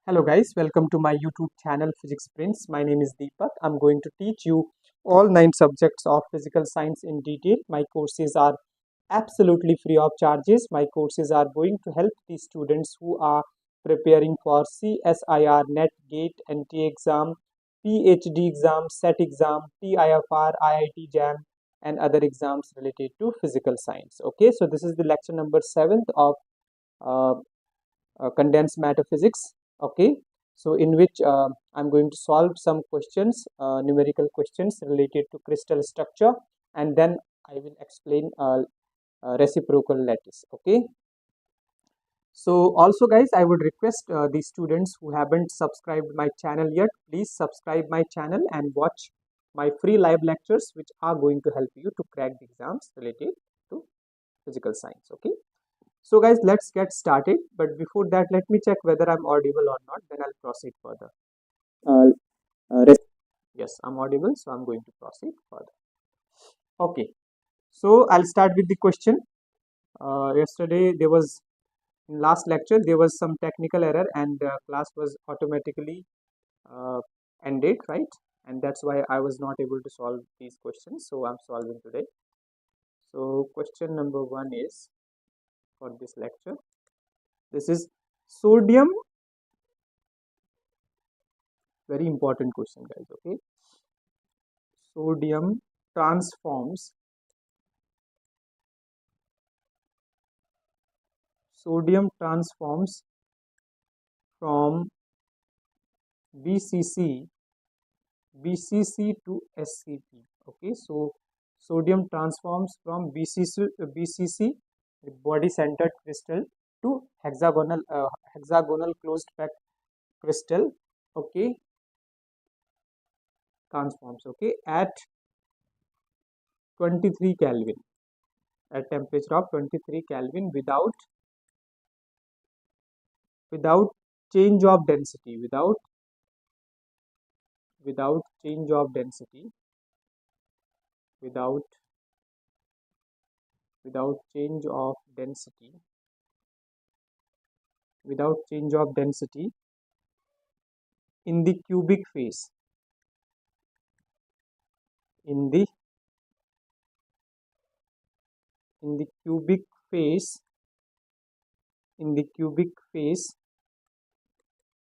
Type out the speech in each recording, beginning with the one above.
Hello guys, welcome to my YouTube channel Physics Prince. My name is Deepak. I'm going to teach you all 9 subjects of physical science in detail. My courses are absolutely free of charges. My courses are going to help the students who are preparing for CSIR, NET, GATE, NT exam, PhD exam, SET exam, TIFR, IIT-Jam and other exams related to physical science. Okay, so this is the lecture number 7th of uh, condensed matter physics. Okay, so in which I'm going to solve some questions, numerical questions related to crystal structure, and then I will explain reciprocal lattice. Okay, so also guys, I would request the students who haven't subscribed my channel yet, please subscribe my channel and watch my free live lectures which are going to help you to crack the exams related to physical science. Okay, so guys, let's get started. But before that, let me check whether I'm audible or not. Then I'll proceed further. Uh, yes, I'm audible. So I'm going to proceed further. Okay. So I'll start with the question. Yesterday, in last lecture, there was some technical error and class was automatically uh, ended, right? And that's why I was not able to solve these questions. So I'm solving today. So question number 1 is for this lecture. This is sodium. Very important question, guys. Okay, sodium transforms from BCC to SCP. Okay, so sodium transforms from BCC, the body centered crystal, to hexagonal closed pack crystal. Okay, transforms. Okay, at 23 Kelvin, at temperature of 23 Kelvin without change of density, without change of density, without change of density, without change of density in the cubic phase, in the cubic phase,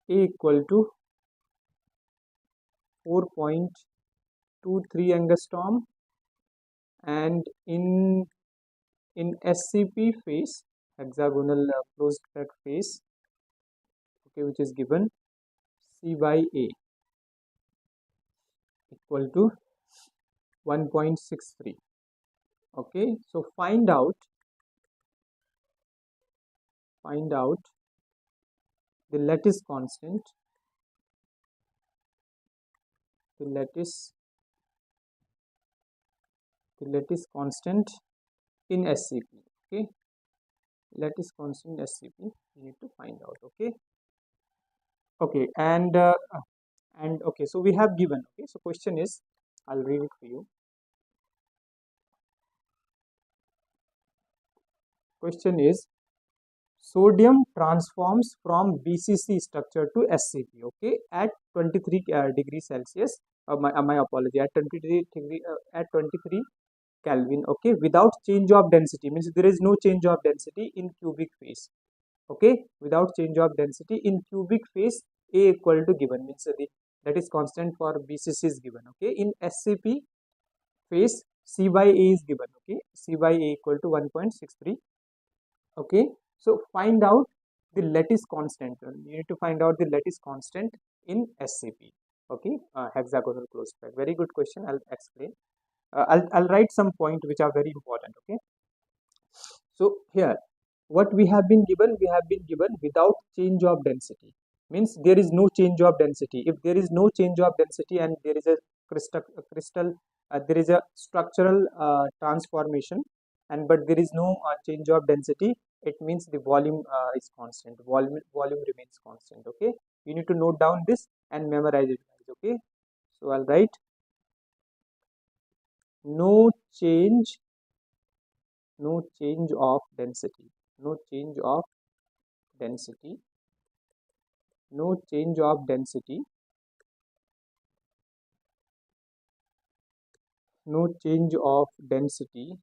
A equal to 4.23 angstrom, and in SCP phase, hexagonal closed pack phase, okay, which is given C by A equal to 1.63. Okay, so find out the lattice constant, the lattice in SCP. Okay, lattice constant SCP you need to find out. Okay, and okay, so we have given. Okay, so question is, I'll read it for you. Question is, sodium transforms from BCC structure to SCP. Okay, at 23 degrees Celsius. My apology, at 23 degree, at 23 Kelvin. Okay, without change of density, means there is no change of density in cubic phase. Okay, without change of density in cubic phase, A equal to given, means that is constant for BCC is given. Okay, in SCP phase, C by A is given. Okay, C by A equal to 1.63. Okay, so find out the lattice constant. You need to find out the lattice constant in SCP. Okay, hexagonal closed pack. Very good question. I'll explain. I'll write some points which are very important. Okay, so here what we have been given, without change of density, means there is no change of density. If there is no change of density and there is a crystal there is a structural transformation, and but there is no change of density, it means the volume is constant. Volume remains constant. Okay, you need to note down this and memorize it. Okay, so I'll write no change of density, no change of density, no change of density,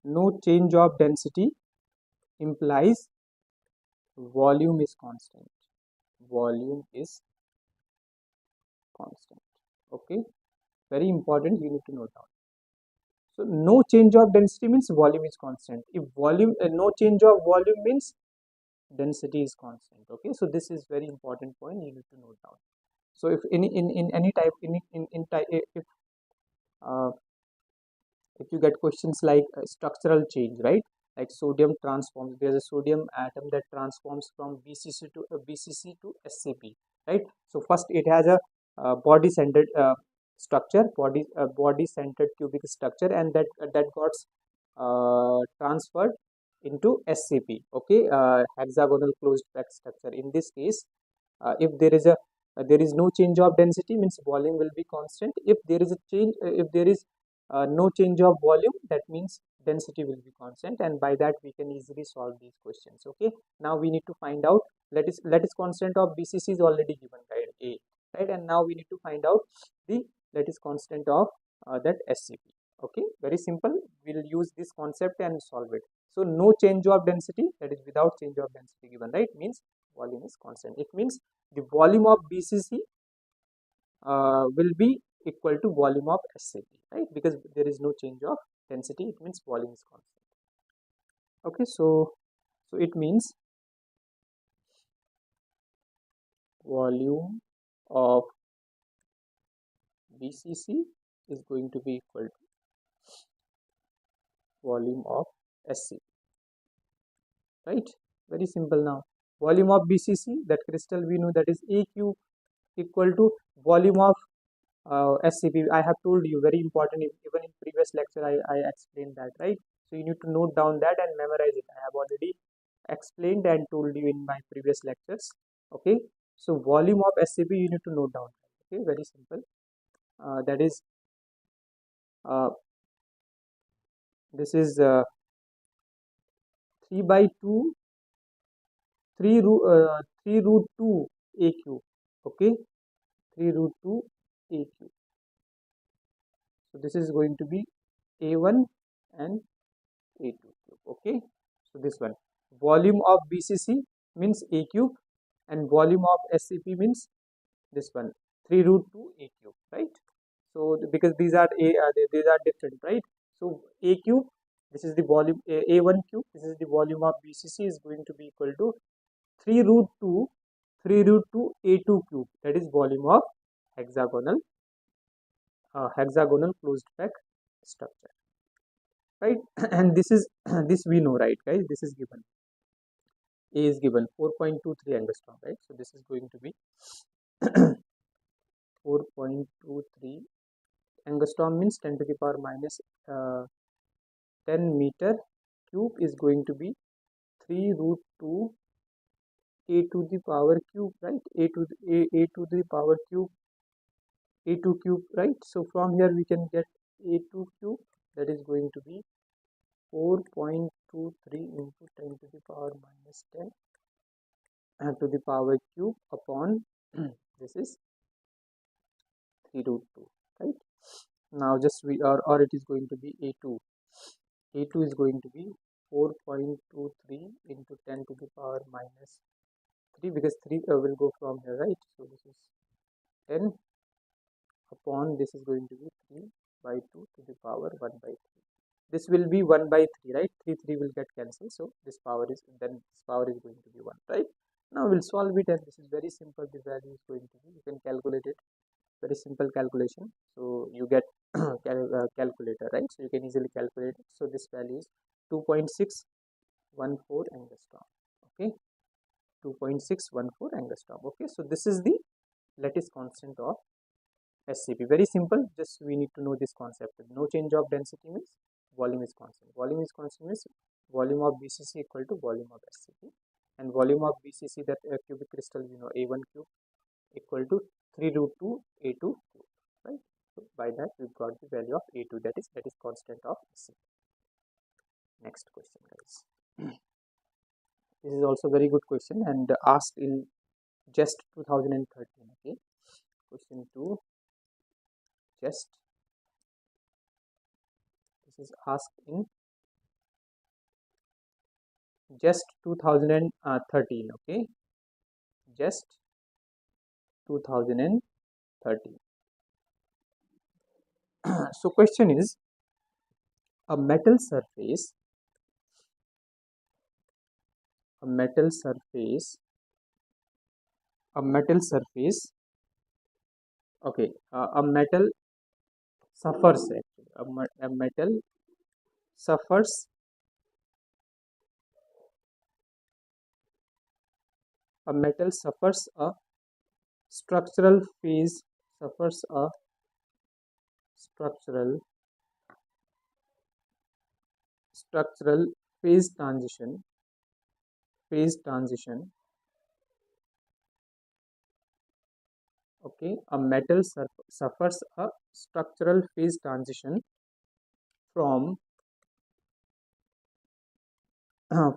no change of density implies volume is constant. Volume is constant. Okay, very important, you need to note down. So no change of density means volume is constant. If volume no change of volume means density is constant. Okay, so this is very important point you need to note down. So if in any type in type uh, if you get questions like structural change, right, like sodium transforms, there's a sodium atom that transforms from BCC to SCP, right? So first it has a body centered structure, body centered cubic structure, and that got transferred into SCP, okay, hexagonal closed pack structure. In this case, if there is no change of density means volume will be constant. If there is a change, if there is no change of volume, that means density will be constant, and by that we can easily solve these questions. Okay, now we need to find out lattice constant of BCC is already given, right, A, right, and now we need to find out the lattice constant of that SCP. Okay, very simple, we'll use this concept and solve it. So no change of density, that is without change of density given, right, means volume is constant. It means the volume of BCC will be equal to volume of SCP, right, because there is no change of density, it means volume is constant. Okay, so it means volume of BCC is going to be equal to volume of SCP, right, very simple. Now volume of BCC, that crystal we know, that is A cube, equal to volume of SCP. I have told you, very important, even in previous lecture I explained that, right? So you need to note down that and memorize it. I have already explained and told you in my previous lectures. Okay, so volume of SCP you need to note down. Okay, very simple. That is uh, this is 3 by 2 3 root 2 A cube. Okay, 3 root 2 A cube. So this is going to be A1 and A2 cube. Okay, so this one, volume of BCC means A cube, and volume of SCP means this one, 3 root 2 A cube, right? So because these are these are different, right? So A cube, this is the volume, A1 cube, this is the volume of BCC, is going to be equal to 3 root 2 A2 cube, that is volume of hexagonal closed pack structure, right? And this is this we know, right, guys, this is given, A is given 4.23 angstrom, right? So this is going to be 4.23 angstrom means 10 to the power minus 10 meter cube, is going to be 3 root 2 A to the power cube, right? A to the power cube, A2 cube, right? So from here we can get A2 cube, that is going to be 4.23 into 10 to the power minus 10 to the power cube upon this is 3 root 2, right? Now just we or it is going to be A2 is going to be 4.23 into 10 to the power minus 3, because 3 will go from here, right? So this is 10 upon this is going to be 3 by 2 to the power 1 by 3. This will be 1 by 3, right? 3 will get cancelled, so this power is going to be 1, right? Now we'll solve it, and this is very simple. The value is going to be, you can calculate it, very simple calculation. So you get calculator, right? So you can easily calculate it. So this value is 2.614 angstrom. Okay, 2.614 angstrom. Okay, so this is the lattice constant of SCP. Very simple, just we need to know this concept. No change of density means volume is constant. Volume is constant means volume of BCC equal to volume of SCP, and volume of BCC, that cubic crystal, you know, A1 cube, equal to 3 root 2 A2 cube, right? So by that we've got the value of A2, that is constant of SCP. Next question, guys. This is also very good question and asked in Jest 2013. Okay, question 2, Jest. This is asked in Jest 2013. Okay, Jest 2013. So question is, a metal surface, a metal surface, a metal surface. Okay, a metal suffers actually. A metal suffers. A metal suffers a structural phase. Suffers a structural phase transition. Phase transition. Okay, a metal suffers a structural phase transition from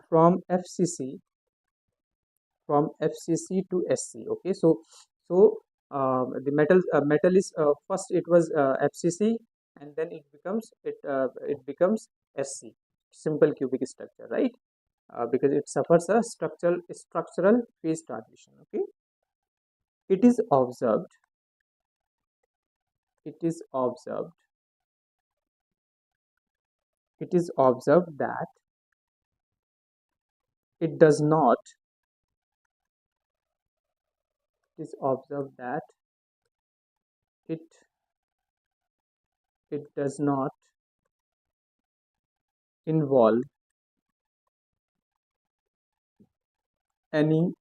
from FCC to SC. Okay, so the metal is first it was FCC, and then it becomes SC, simple cubic structure, right? Because it suffers a structural phase transition. Okay, it is observed it is observed that it does not it is observed that it does not involve any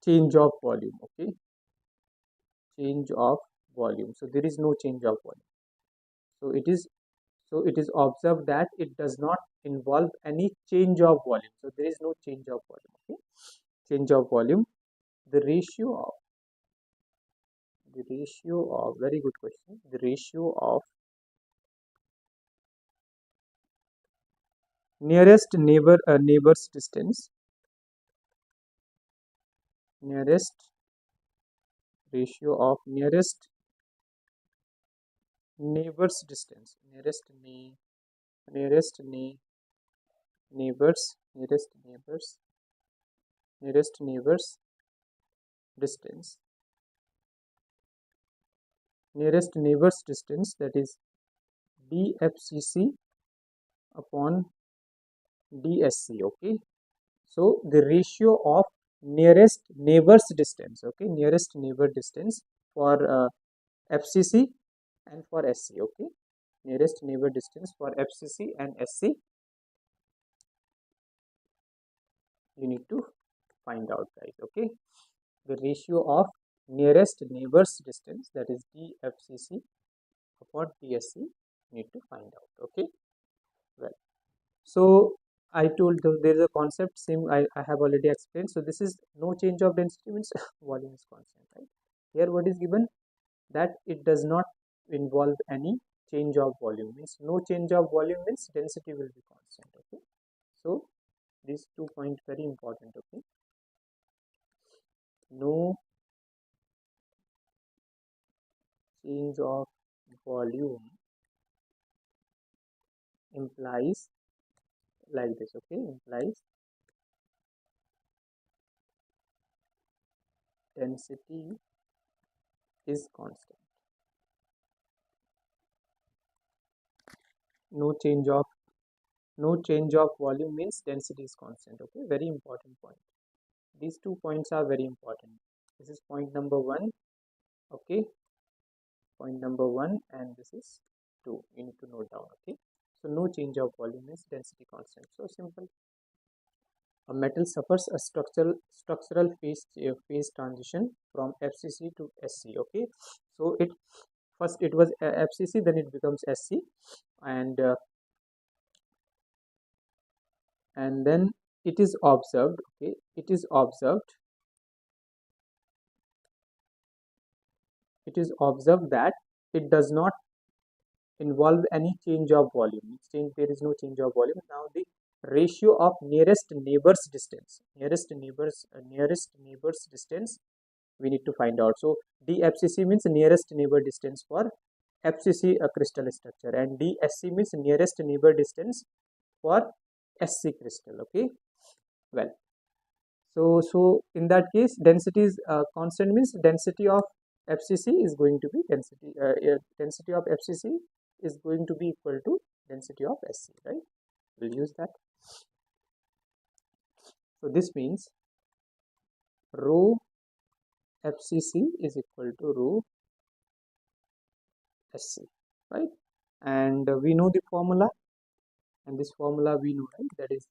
change of volume. Okay, change of volume. So there is no change of volume. So it is observed that it does not involve any change of volume. So there is no change of volume. Okay, change of volume. The ratio of very good question. The ratio of nearest neighbor's distance. Nearest ratio of nearest neighbor's distance. Nearest neighbor's distance. Nearest neighbor's distance, that is DFCC upon DSC. Okay, so the ratio of nearest neighbor's distance. Okay, nearest neighbor distance for FCC and for SC. Okay, nearest neighbor distance for FCC and SC, you need to find out, guys. Okay, the ratio of nearest neighbor's distance, that is DFCC upon DSC, you need to find out. Okay, well, so I told there is a concept same I have already explained. So this is no change of density means volume is constant, right? Here what is given, that it does not involve any change of volume, means no change of volume means density will be constant. Okay, so these 2 points very important. Okay, no change of volume implies like this. Okay, implies density is constant. No change of volume means density is constant. Okay, very important point. These 2 points are very important. This is point number 1. Okay, point number 1, and this is 2. You need to note down. Okay, so no change of volume means density constant. So simple. A metal suffers a structural phase transition from FCC to SC. Okay, so it first it was FCC, then it becomes SC, and then it is observed. Okay, it is observed that it does not involve any change of volume. There is no change of volume. Now the ratio of nearest neighbors distance. Nearest neighbors distance we need to find out. So DFCC means nearest neighbor distance for FCC crystal structure, and DSC means nearest neighbor distance for SC crystal. Okay, well, so in that case, density is constant, means density of FCC is going to be density of FCC is going to be equal to density of SC, right? We'll use that. So this means rho FCC is equal to rho SC, right? And we know the formula, and this formula we know, right? That is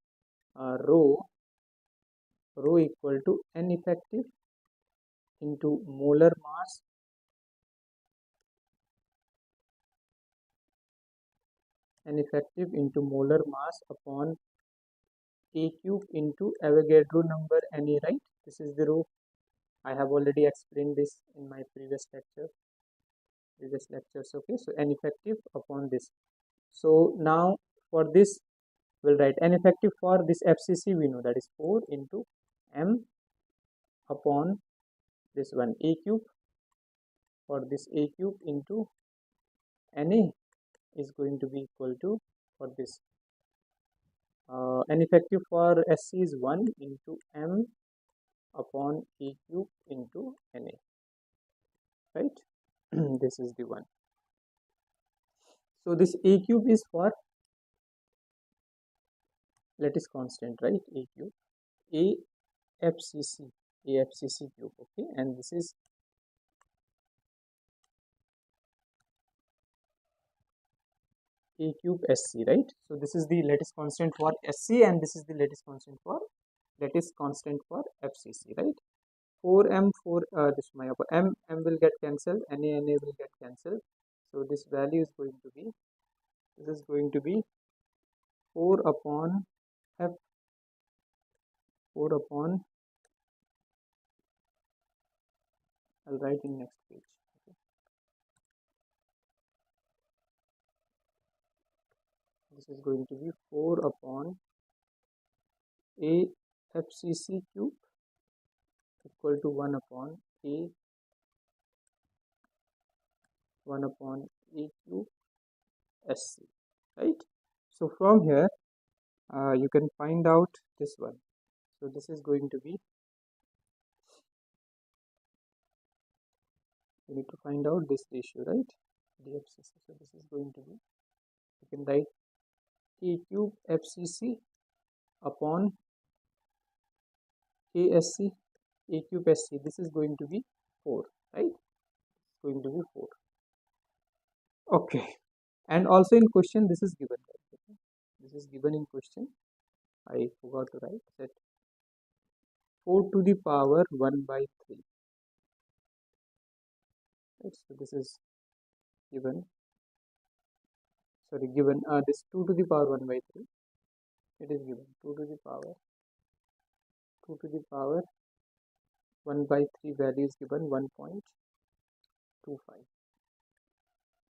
rho equal to N effective into molar mass upon A cube into Avogadro number NA, right? This is the rho. I have already explained this in my previous lectures. Okay, so N effective upon this. So now for this we'll write N effective for this FCC, we know that is 4 into M upon this one A cube, for this A cube into NA is going to be equal to, for this N effective for SC is 1 into M upon A cube into NA, right? This is the one. So this A cube is for lattice constant, right? A cube, AFCC cube, okay, and this is A cube SC, right? So this is the lattice constant for SC, and this is the lattice constant for FCC, right? 4M, 4 this my upper M will get cancelled, NA will get cancelled. So this value is going to be, 4 upon F, 4 upon, I'll write in next page. Okay. This is going to be 4 upon A FCC cube equal to 1 upon A cube SC, right? So from here you can find out this one. So this is going to be, you need to find out this ratio, right? DFCC. So this is going to be, you can write A cube FCC upon ASC, A cube SC. This is going to be 4, right? It's going to be 4. Okay, and also in question this is given, right? Okay. This is given in question. I forgot to write that 4 to the power 1 by 3. Right, so this is given. Sorry, given this 2 to the power 1 by 3. It is given 2 to the power 1 by 3 value is given 1.25.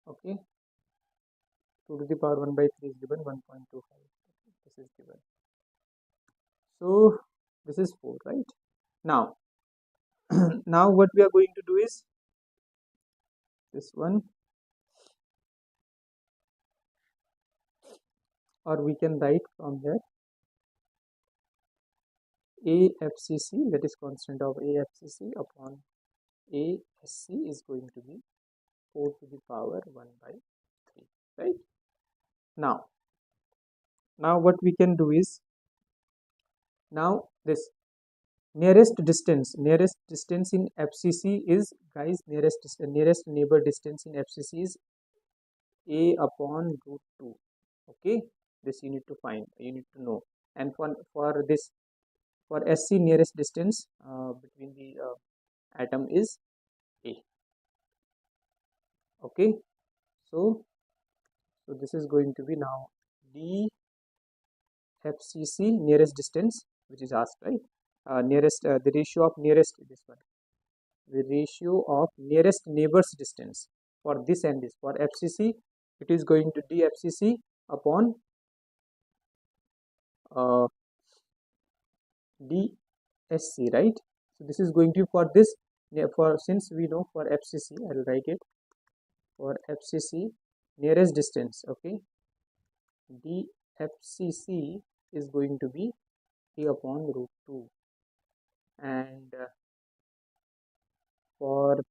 Okay, 2 to the power 1 by 3 is given 1.25. This is given. So this is 4, right? Now now what we are going to do is this one, or we can write from here AFCC, that is constant of AFCC upon ASC is going to be 4 to the power 1 by 3, right? Now what we can do is, now this nearest distance in FCC is, guys, nearest neighbor distance in FCC is A upon root 2. Okay, this you need to find, you need to know. And for this, for SC, nearest distance between the atom is A. Okay, so this is going to be now DFCC, nearest distance, which is asked, right? The ratio of nearest, this one, the ratio of nearest neighbors distance for this and this. For FCC it is going to DFCC upon DSC, right? So this is going to be for this, for since we know for FCC, I'll write it for FCC nearest distance. Okay, DFCC is going to be A upon root 2, and for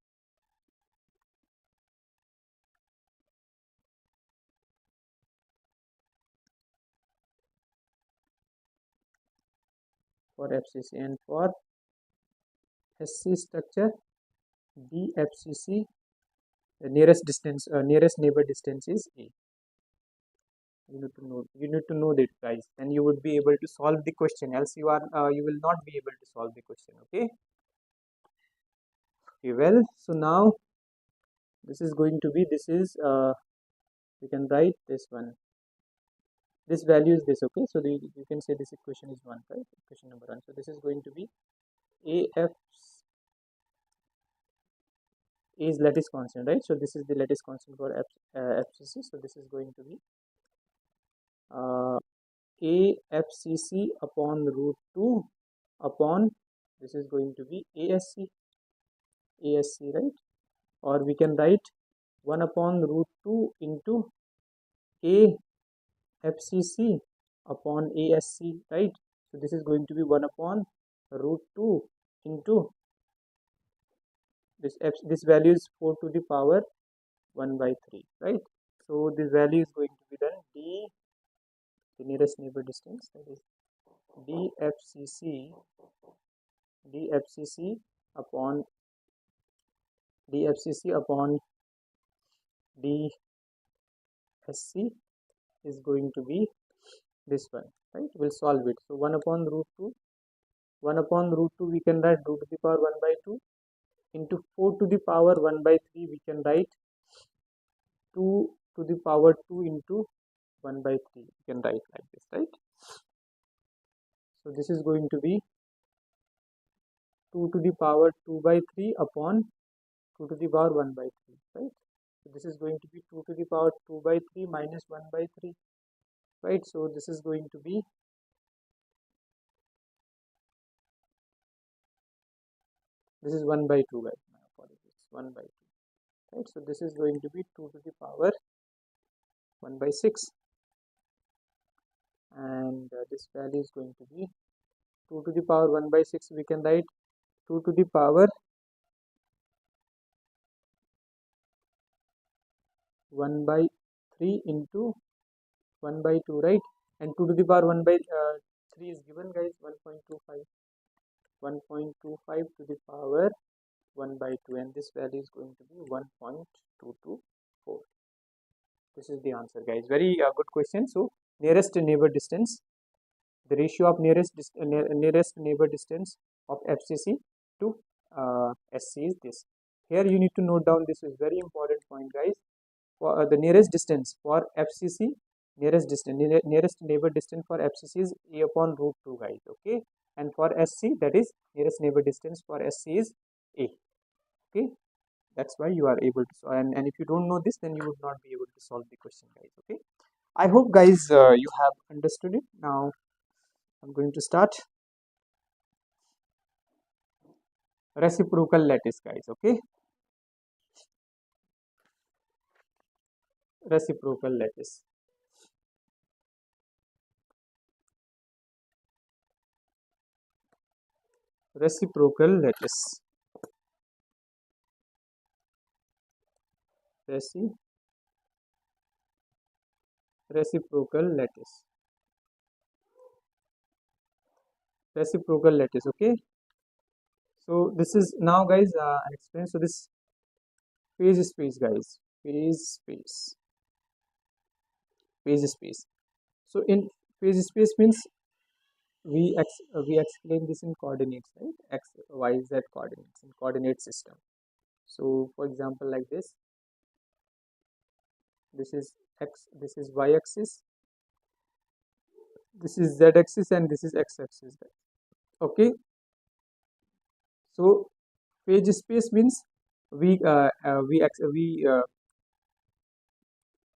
FCC, and for SC structure, DFCC, the nearest distance, nearest neighbor distance is A. You need to know that, guys, and you would be able to solve the question, else you are you will not be able to solve the question. Okay, well, so now this is going to be, this is we can write this one, this value is this. Okay, so you can say this equation is 1, right? Equation number 1. So this is going to be A is lattice constant, right? So this is the lattice constant for FCC. So this is going to be AFCC upon root 2 upon, this is going to be ASC, right? Or we can write 1 upon root 2 into AFCC upon ASC, right? So this is going to be 1 upon root 2 into this value is 4 to the power 1 by 3, right? So this value is going to be then D, the nearest neighbor distance, that is DFCC upon DSC is going to be this one, right? We'll solve it. So 1 upon root 2, we can write root to the power 1 by 2 into 4 to the power 1 by 3, we can write 2 to the power 2 into 1 by 3, we can write like this, right? So this is going to be 2 to the power 2 by 3 upon 2 to the power 1 by 3, right? So this is going to be 2 to the power 2 by 3 minus 1 by 3, right? So this is going to be, this is 1 by 2, guys, my apologies, 1 by 2, right? So this is going to be 2 to the power 1 by 6, and this value is going to be 2 to the power 1 by 6, we can write 2 to the power 1 by 3 into 1 by 2, right? And 2 to the power 1 by 3 is given, guys, 1.25 to the power 1 by 2, and this value is going to be 1.224. This is the answer, guys. Very good question. So nearest neighbor distance, the ratio of nearest neighbor distance of FCC to SC is this. Here you need to note down, this is very important point, guys. For the nearest distance for FCC, nearest neighbor distance for FCC is A upon root 2, guys. Okay, and for SC, that is nearest neighbor distance for SC is A. Okay, that's why you are able to solve, and if you don't know this, then you would not be able to solve the question, guys. Okay, I hope, guys, you have understood it. Now I'm going to start reciprocal lattice, guys. Okay, reciprocal lattice. Reciprocal lattice. Reciprocal lattice. Reciprocal lattice. Okay, so this is now, guys, an explain. So this phase space, guys, phase space. So in phase space means we explain this in coordinates, right? X, Y, Z coordinates in coordinate system. So for example, like this is X, this is Y axis, this is Z axis, and this is X axis. Okay, so phase space means we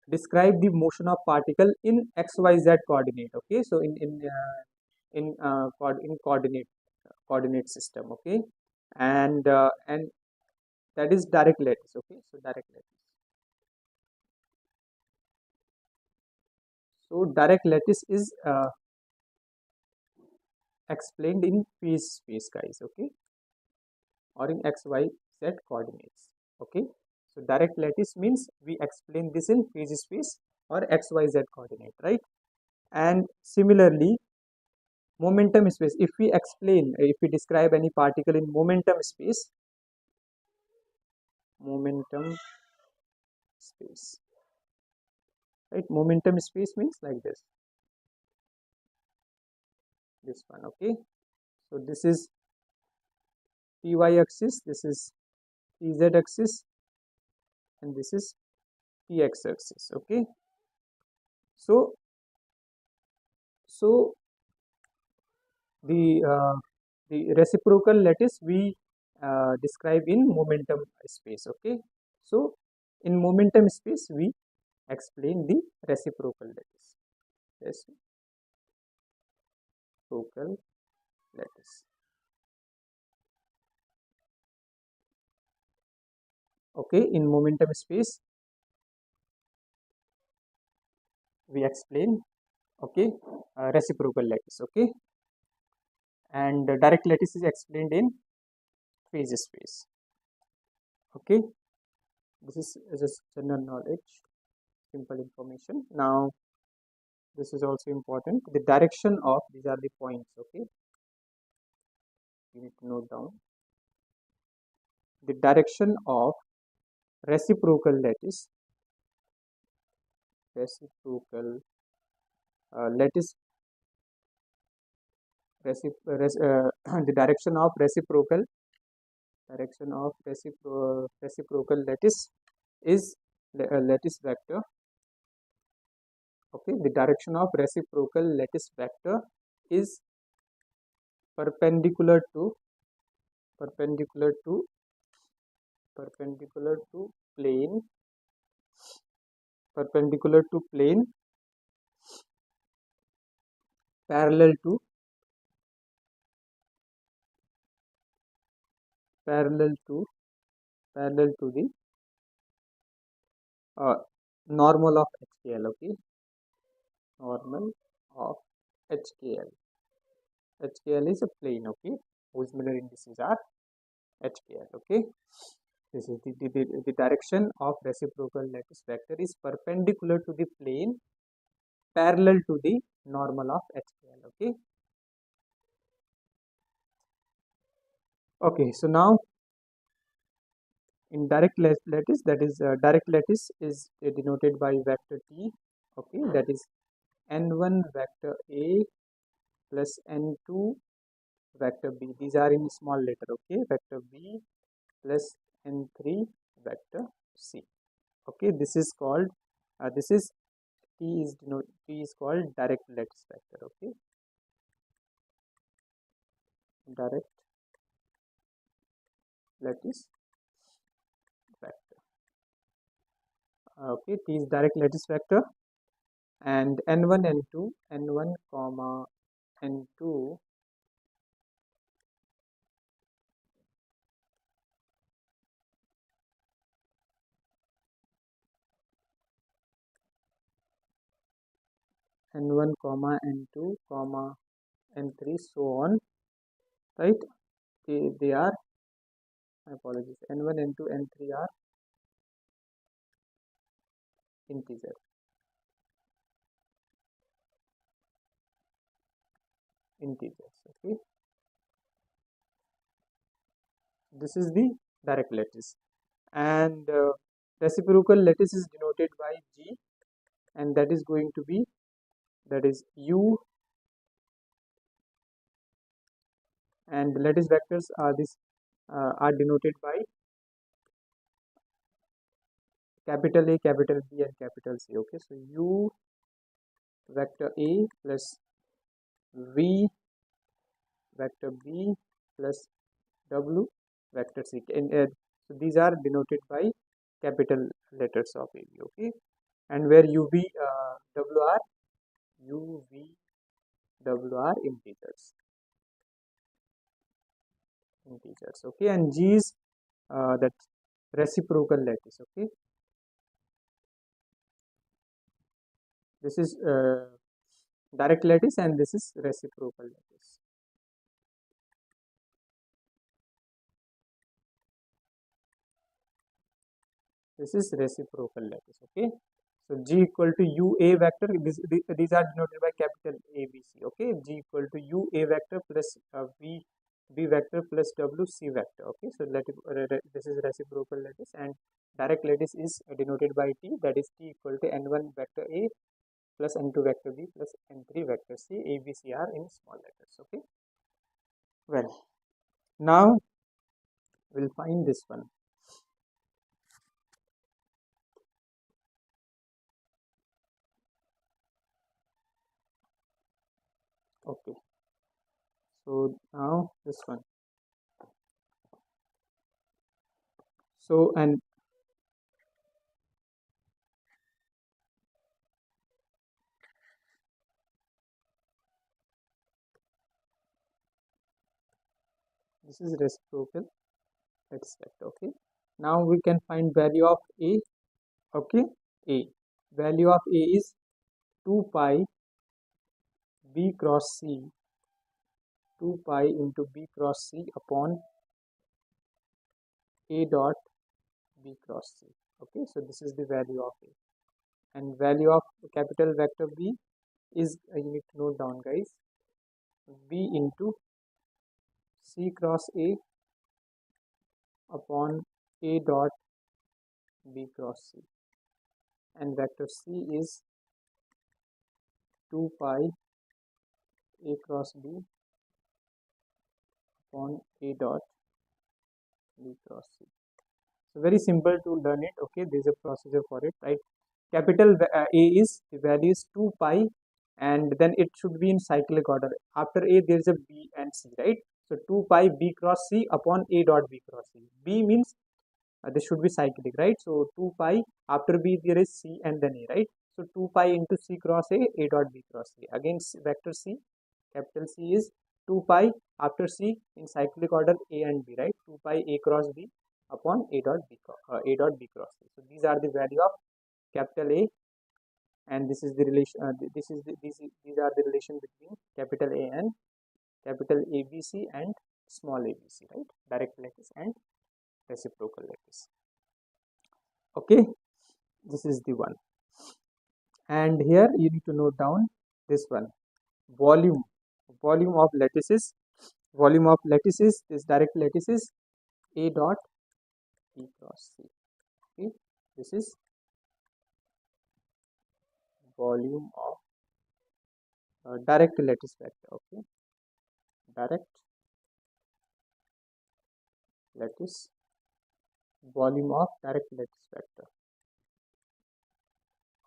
describe the motion of particle in XYZ coordinate. Okay, so in coordinate system. Okay, and that is direct lattice. Okay, so direct lattice. So direct lattice is explained in phase space, guys. Okay, or in XYZ coordinates. Okay, so direct lattice means we explain this in phase space or XYZ coordinate, right? And similarly, momentum space, if we describe any particle in momentum space, right? Momentum space means like this one. Okay, so this is py axis, this is pz axis, and this is px axis. Okay, so so the reciprocal lattice we describe in momentum space. Okay, so in momentum space we explain the reciprocal lattice. Reciprocal lattice. Okay, in momentum space we explain, okay, reciprocal lattice. Okay, and direct lattice is explained in phase space. Okay, this is just general knowledge, simple information. Now this is also important, the direction of, these are the points. Okay, you need to note down the direction of reciprocal lattice, reciprocal lattice the direction of reciprocal lattice is lattice vector. Okay, the direction of reciprocal lattice vector is perpendicular to plane, parallel to the normal of HKL. Okay, normal of HKL. HKL is a plane. Okay, whose Miller indices are HKL. Okay, this is the direction of reciprocal lattice vector is perpendicular to the plane, parallel to the normal of HKL. Okay. Okay, so now in direct lattice, that is direct lattice is denoted by vector T. Okay, that is n1 vector A plus n2 vector B. These are in small letter. Okay, vector B plus n3 vector C. Okay, this is called this is T is called direct lattice vector. Okay, direct lattice vector. Okay, T is direct lattice vector, and n1 n1 comma n2 n1 comma n2 comma n3 so on, right? They are, my apologies, n1 n2 n3 are integers. Okay, this is the direct lattice, and reciprocal lattice is denoted by G, and that is going to be, that is U, and the lattice vectors are are denoted by capital A, capital B, and capital C. Okay, so U vector A plus V vector B plus W vector C, and so these are denoted by capital letters of AB. Okay, and where WR UVWR integers, okay, and G is that reciprocal lattice, okay. This is direct lattice and this is reciprocal lattice. This is reciprocal lattice, okay. So G equal to UA vector, these are denoted by capital ABC, okay. G equal to UA vector plus B vector plus WC vector, okay. So this is reciprocal lattice, and direct lattice is denoted by T, that is T equal to N1 vector A plus N2 vector B plus N3 vector C. A, B, C are in small letters, okay. Well, now we'll find this one. Okay, so now this one. So, and this is reciprocal lattice vector, okay. Now we can find value of A, okay. Value of A is 2 pi B cross C, 2 pi into B cross C upon A dot B cross C, okay. So this is the value of A, and value of capital vector B is, you need to note down guys, B into C cross A upon A dot B cross C, and vector C is 2 pi A cross B upon A dot B cross C. So very simple to learn it, okay. There is a procedure for it, right. Capital A is, the value is 2 pi, and then it should be in cyclic order. After A there is a B and C, right. So 2 pi B cross C upon A dot B cross C. B means this should be cyclic, right. So 2 pi, after B there is C and then A, right. So 2 pi into C cross A dot B cross C. Again vector C, capital C is 2 pi, after C in cyclic order A and B, right. 2 pi A cross B upon A dot B cross C. So these are the value of capital A, and this is the relation. These are the relation between capital A and capital ABC and small ABC, right. Direct lattice and reciprocal lattice, okay. This is the one, and here you need to note down this one, volume of lattices. Volume of lattices, this direct lattices A dot B cross C, okay. This is volume of direct lattice vector, okay. Direct lattice, volume of direct lattice vector,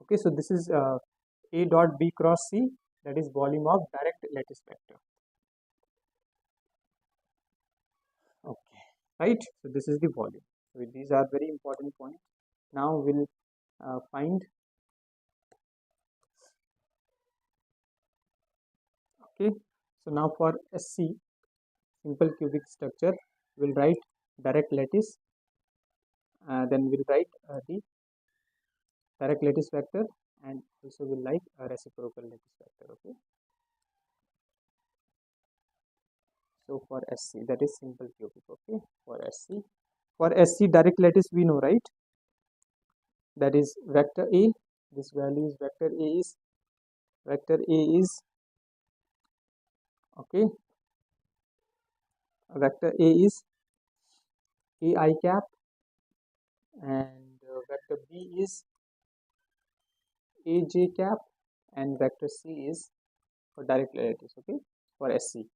okay. So this is A dot B cross C, that is volume of direct lattice vector, okay, right. So this is the volume. So these are very important points. Now we'll find, okay. So now for SC, simple cubic structure, we'll write direct lattice, then we'll write the direct lattice vector, and also we'll write a reciprocal lattice vector, okay. So for SC, that is simple cubic, okay. For SC direct lattice we know, right, that is vector A. This value is vector A is okay, vector A is AI cap, and vector B is AJ cap, and vector C is for direct lattice, okay. For SC,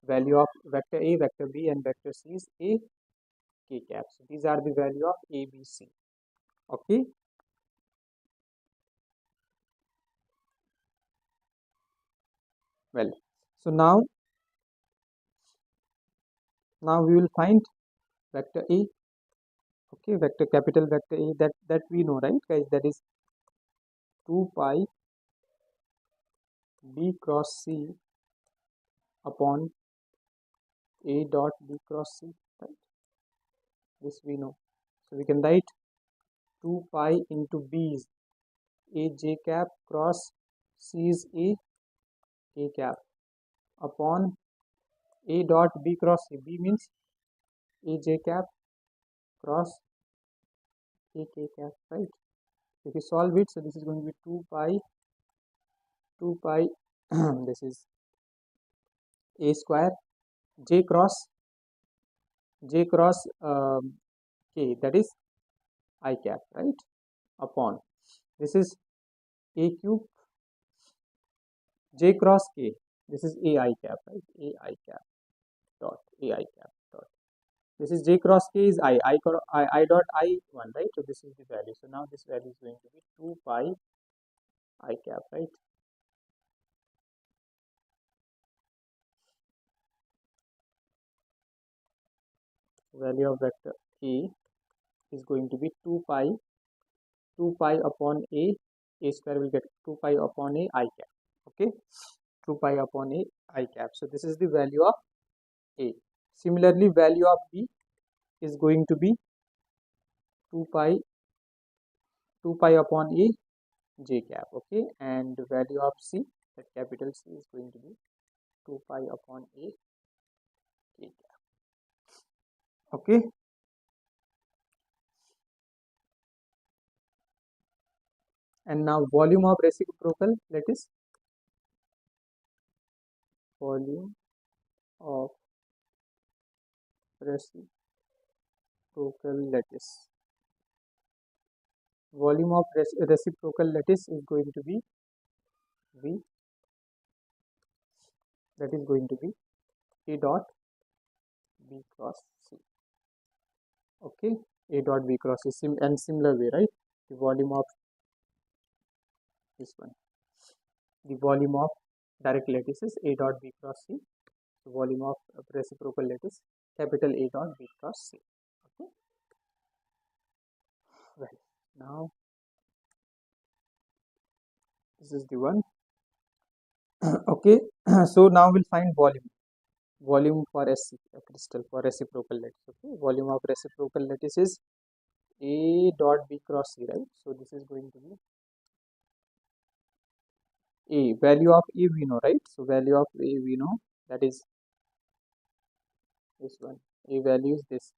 value of vector A, vector B, and vector C is A K cap. So these are the value of A, B, C, okay. Well, so now we will find vector A, okay, capital vector A, that we know, right guys, that is 2 pi b cross c upon a dot b cross c, right? This we know. So we can write 2 pi into b is a j cap cross c is a k cap upon a dot b cross c. B means a j cap cross a k cap, right? If you solve it, so this is going to be 2 pi this is a square j cross k, that is I cap, right? Upon this is a cube j cross k, this is a I cap, right? A I cap dot a I cap dot, this is j cross k is I dot I 1, right? So this is the value. So now this value is going to be 2 pi I cap, right? Value of vector a is going to be 2 pi upon a square will get 2 pi upon a I cap, okay? 2 pi upon a I cap. So this is the value of a. Similarly, value of b is going to be 2 pi upon a j cap, okay? And the value of c, that capital C, is going to be 2 pi upon a k cap, okay? And now volume of reciprocal lattice, volume of reciprocal lattice, volume of reciprocal lattice is going to be v, that is going to be a dot b cross c, okay? A dot b cross c, and similar way, right? The volume of this one, the volume of direct lattice is a dot b cross c, the volume of reciprocal lattice capital A dot b cross c, okay? Well, now this is the one okay? So now we'll find volume for SC crystal for reciprocal lattice, okay? Volume of reciprocal lattice is a dot b cross c, right? So this is going to be a, value of a we know, right? So value of a we know, that is this one. A value is this,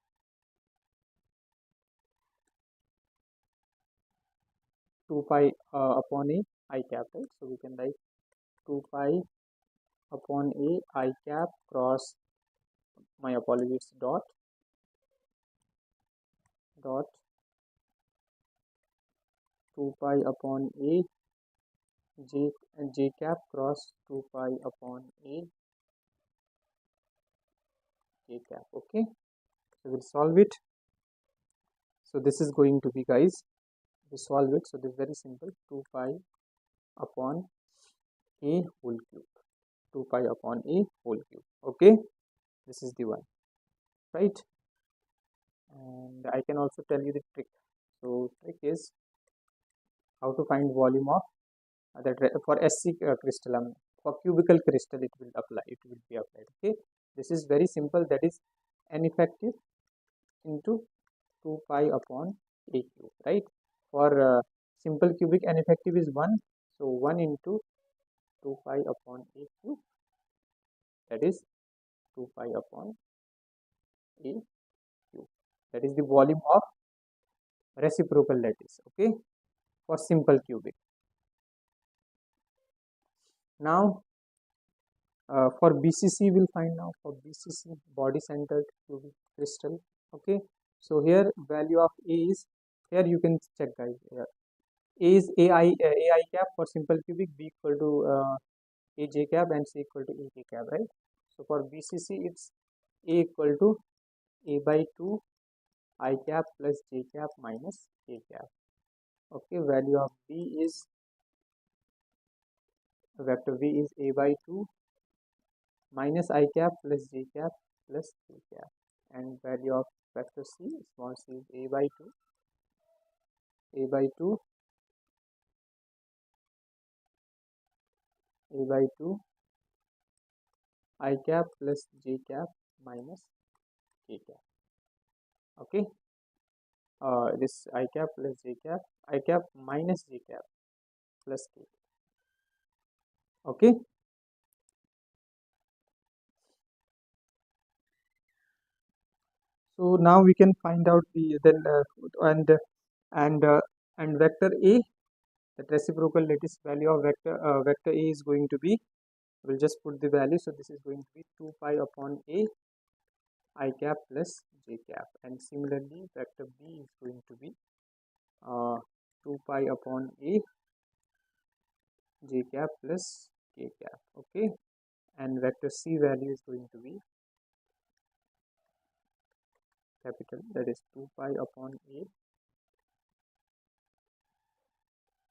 2 pi upon a I cap, right? So we can write 2 pi upon a I cap cross, my apologies, dot 2 pi upon a j cap cross 2 pi upon a k cap, okay? So we'll solve it. So this is going to be, guys, we solve it. So this is very simple, 2 pi upon a whole cube, 2 pi upon a whole cube, okay? This is the one, right? And I can also tell you the trick. So trick is how to find volume of that for SC crystal, for cubical crystal it will be applied, okay? This is very simple, that is N effective into 2 pi upon a cube, right? For simple cubic, N effective is 1, so 1 into 2 pi upon a cube, that is 2 pi upon a cube, that is the volume of reciprocal lattice, okay, for simple cubic. Now for BCC we'll find now, for BCC, body centered cubic crystal, okay? So here value of A is, here you can check, guys, here A is AI cap for simple cubic, B equal to A j cap and C equal to A k cap, right? So for BCC it's A equal to A by 2 I cap plus j cap minus k cap, okay? Value of B is, vector V is A by 2 minus I cap plus j cap plus k cap, and value of vector C, small c, is A by 2 A by 2 I cap plus j cap minus k cap. Okay, this I cap plus j cap, I cap minus j cap plus k. Okay, so now we can find out the then and uh, and vector A, that reciprocal lattice value of vector A is going to be, we'll just put the value, so this is going to be 2 pi upon A I cap plus j cap, and similarly vector B is going to be 2 pi upon A j cap plus k cap. Okay, and vector C value is going to be capital, that is 2 pi upon A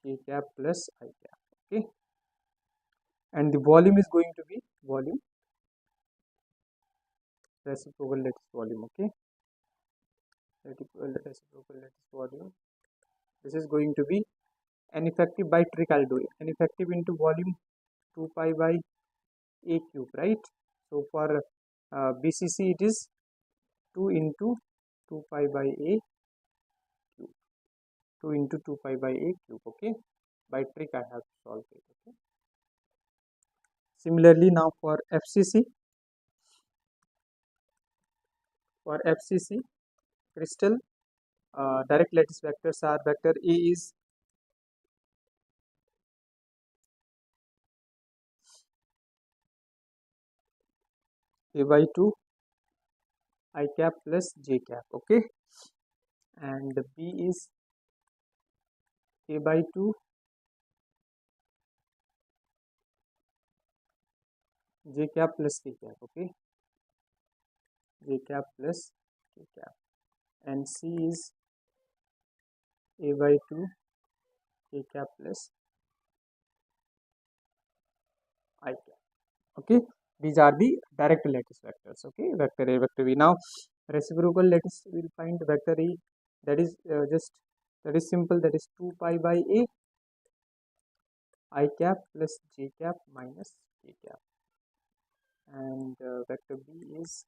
k cap plus I cap. Okay, and the volume is going to be volume, reciprocal lattice volume. Okay, reciprocal lattice volume, this is going to be an effective by trick. I'll do it, an effective into volume 2 pi by A cube, right? So for BCC it is 2 into 2 pi by A cube, 2 into 2 pi by A cube. Okay, by trick I have solved it. Okay, similarly now for FCC, crystal, direct lattice vectors are, vector A is A by 2 I cap plus j cap. Okay, and B is A by 2 j cap plus k cap. Okay, j cap plus k cap, and C is A by 2 k cap plus I cap. Okay, these are the direct lattice vectors. Okay, vector A, vector B. Now reciprocal lattice, we will find vector E, that is that is simple, that is 2 pi by A I cap plus j cap minus k cap, and vector B is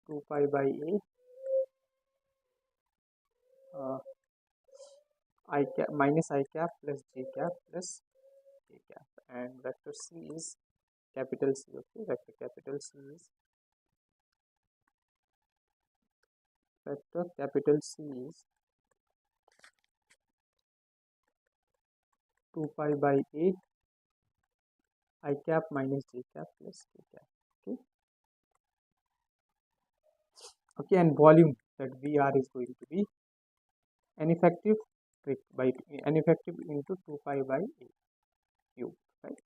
2 pi by A I cap minus I cap plus j cap plus k cap, and vector C is capital C. Okay, vector capital C is 2 pi by A I cap minus j cap plus k cap. Okay, okay, and volume, that VR is going to be an effective trick by an effective into 2 pi by A cube, right?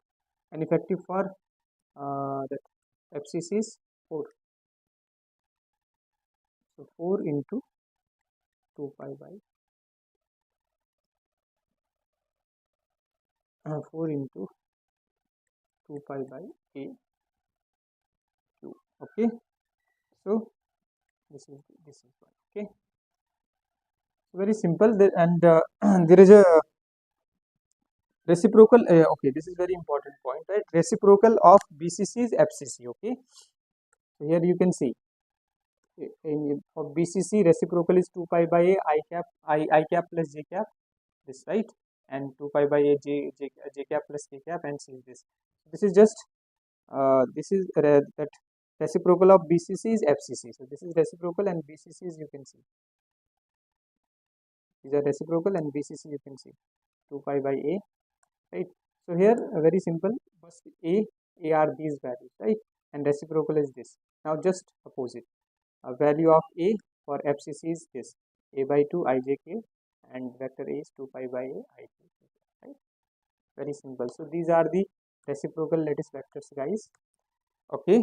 An effective for that FCC is 4, so 4 into 2 pi by 4 into 2 pi by A cube. Okay, so this is one. Okay, very simple. And there is a reciprocal. Okay, this is very important point, right? Reciprocal of BCC is FCC. Okay, so here you can see for BCC reciprocal is 2 pi by A I cap plus j cap, this, right? And 2 pi by A j cap plus k cap, and see this. This is just this is that reciprocal of BCC is FCC. So this is reciprocal, and BCC is, you can see, these are reciprocal, and BCC you can see 2 pi by A, right? So here very simple, first A are these values, right? And reciprocal is this. Now just opposite, value of A for FCC is this, A by 2 ijk, and vector A is 2 pi by A ijk, right? Very simple. So these are the reciprocal lattice vectors, guys. Okay,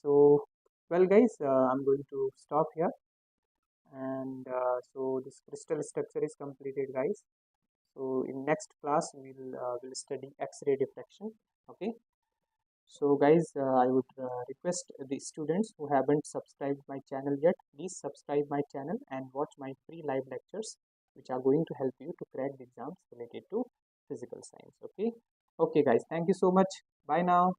so well guys, I'm going to stop here, and so this crystal structure is completed, guys. So in next class we'll study X-ray diffraction. Okay, so guys, I would request the students who haven't subscribed my channel yet, please subscribe my channel and watch my free live lectures, which are going to help you to crack the exams related to physical science. Okay, Okay guys, thank you so much. Bye now.